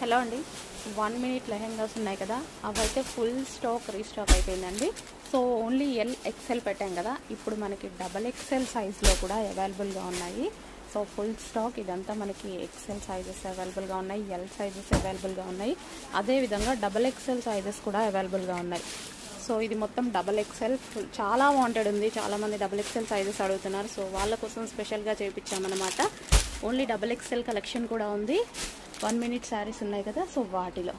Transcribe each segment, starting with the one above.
Hello అండి, 1 minute lehengas ఉన్నాయి కదా, అవైతే ఫుల్ స్టాక్ రీస్టాక్ అయిపోయిందండి. సో ఓన్లీ ఎల్ ఎక్సెల్ పెట్టాం కదా, ఇప్పుడు మనకి డబల్ ఎక్సెల్ సైజ్లో కూడా అవైలబుల్గా ఉన్నాయి. సో ఫుల్ స్టాక్ ఇదంతా మనకి ఎక్సెల్ సైజెస్ అవైలబుల్గా ఉన్నాయి, ఎల్ సైజెస్ అవైలబుల్గా ఉన్నాయి, అదేవిధంగా డబల్ ఎక్సెల్ సైజెస్ కూడా అవైలబుల్గా ఉన్నాయి. సో ఇది మొత్తం డబల్ ఎక్సెల్ ఫుల్ చాలా వాంటెడ్ ఉంది, చాలామంది డబల్ ఎక్సెల్ సైజెస్ అడుగుతున్నారు. సో వాళ్ళ కోసం స్పెషల్గా చేయించామన్నమాట. ఓన్లీ డబల్ ఎక్సెల్ కలెక్షన్ కూడా ఉంది. 1 మినిట్ శారీస్ ఉన్నాయి కదా, సో వాటిలో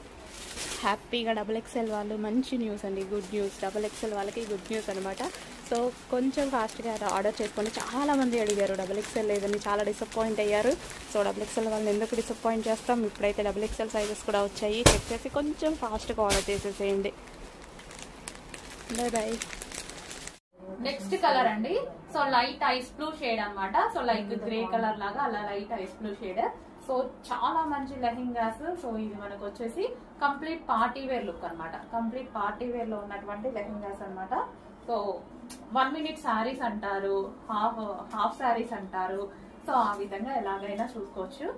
హ్యాపీగా డబల్ ఎక్సెల్ వాళ్ళు మంచి న్యూస్ అండి, గుడ్ న్యూస్. డబల్ ఎక్సెల్ వాళ్ళకి గుడ్ న్యూస్ అనమాట. సో కొంచెం ఫాస్ట్గా ఆర్డర్ చేసుకోండి. చాలామంది అడిగారు డబల్ ఎక్సెల్ లేదని, చాలా డిసప్పాయింట్ అయ్యారు. సో డబల్ ఎక్సెల్ వాళ్ళని ఎందుకు డిసప్పాయింట్ చేస్తాం, ఇప్పుడైతే డబల్ ఎక్సెల్ సైజెస్ కూడా వచ్చాయి. చెక్ చేసి కొంచెం ఫాస్ట్గా ఆర్డర్ చేసేసేయండి. Bye bye. నెక్స్ట్ కలర్ అండి, so light ice blue shade అన్నమాట. సో లైక్ గ్రే కలర్ లాగా అలా light ice blue shade. So చాలా మంచి లెహెంగాస్. సో ఇది మనకు వచ్చేసి కంప్లీట్ పార్టీ వేర్ లుక్ అనమాట. కంప్లీట్ పార్టీ వేర్ లో ఉన్నటువంటి లెహెంగాస్ అనమాట. సో 1 మినిట్ శారీస్ అంటారు, హాఫ్ శారీస్ అంటారు. సో ఆ విధంగా ఎలాగైనా చూసుకోవచ్చు.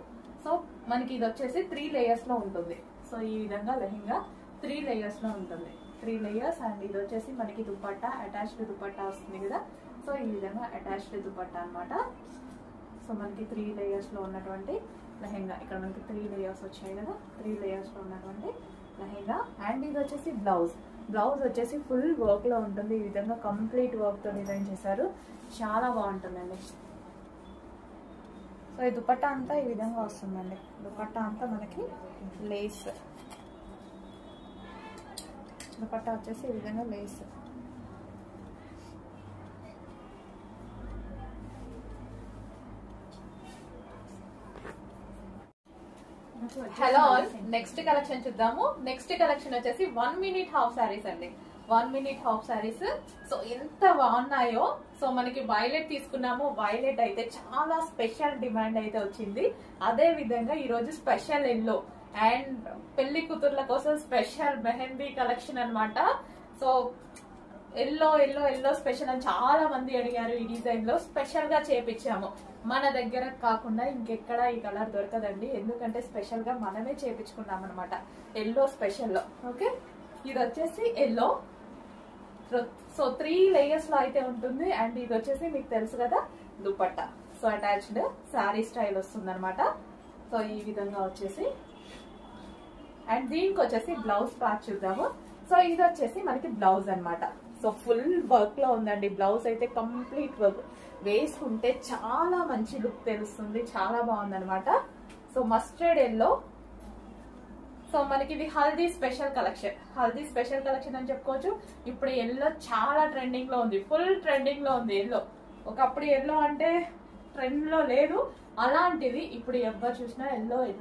సో మనకి ఇది వచ్చేసి 3 లేయర్స్ లో ఉంటుంది. సో ఈ విధంగా లెహెంగా 3 లేయర్స్ లో ఉంటుంది. 3 లేయర్స్. అండ్ ఇది వచ్చేసి మనకి దుపట్టా, అటాచ్డ్ దుపట్టా వస్తుంది కదా. సో ఈ విధంగా అటాచ్డ్ దుపట్టా అనమాట. సో మనకి 3 లేయర్స్ లో ఉన్నటువంటి లెహెంగా. ఇక్కడ మనకి 3 లేయర్స్ వచ్చాయి కదా, 3 లేయర్స్ లో ఉన్నటువంటి లెహెంగా. అండ్ ఇది వచ్చేసి బ్లౌజ్. బ్లౌజ్ వచ్చేసి ఫుల్ వర్క్ లో ఉంటుంది. ఈ విధంగా కంప్లీట్ వర్క్ తో డిజైన్ చేశారు, చాలా బాగుంటుందండి. సో ఈ దుపట్టా అంతా ఈ విధంగా వస్తుందండి. దుపట్టా అంతా మనకి లేస్, దుపట్టా వచ్చేసి ఈ విధంగా lace. Hello all, next collection చూద్దాము. నెక్స్ట్ కలెక్షన్ వచ్చేసి 1 మినిట్ హాఫ్ శారీస్ అండి. 1 మినిట్ హాఫ్ శారీస్. సో ఎంత బాగున్నాయో. సో మనకి వైలెట్ తీసుకున్నాము. వైలెట్ అయితే చాలా స్పెషల్ డిమాండ్ అయితే వచ్చింది. అదే విధంగా ఈ రోజు స్పెషల్ ఎల్లో అండ్ పెళ్లి కూతుర్ల కోసం స్పెషల్ మెహందీ కలెక్షన్ అనమాట. So yellow yellow yellow special అని చాలా మంది అడిగారు. ఈ డిజైన్ లో స్పెషల్ గా చేపించాము. మన దగ్గర కాకుండా ఇంకెక్కడ ఈ కలర్ దొరకదండి, ఎందుకంటే స్పెషల్ గా మనమే చేపించుకున్నాం అనమాట ఎల్లో స్పెషల్ లో. ఓకే, ఇది వచ్చేసి ఎల్లో. సో 3 లేయర్స్ లో అయితే ఉంటుంది. అండ్ ఇది వచ్చేసి మీకు తెలుసు కదా dupatta. So attached sari style వస్తుంది అనమాట. సో ఈ విధంగా వచ్చేసి. అండ్ దీనికి వచ్చేసి బ్లౌజ్ పార్ట్ చూద్దాము. సో ఇది వచ్చేసి మనకి బ్లౌజ్ అనమాట. సో ఫుల్ వర్క్ లో ఉందండి. బ్లౌజ్ అయితే కంప్లీట్ వర్క్, వేసుకుంటే చాలా మంచి లుక్ తెలుస్తుంది, చాలా బాగుంది అనమాట. So mustard yellow. సో మనకి ఇది haldi special collection. Haldi special collection అని చెప్పుకోవచ్చు. ఇప్పుడు ఎల్లో చాలా ట్రెండింగ్ లో ఉంది, ఫుల్ ట్రెండింగ్ లో ఉంది ఎల్లో. ఒకప్పుడు ఎల్లో అంటే ట్రెండ్ లో లేదు, అలాంటిది ఇప్పుడు ఎవరు చూసినా ఎల్లో ఎల్లో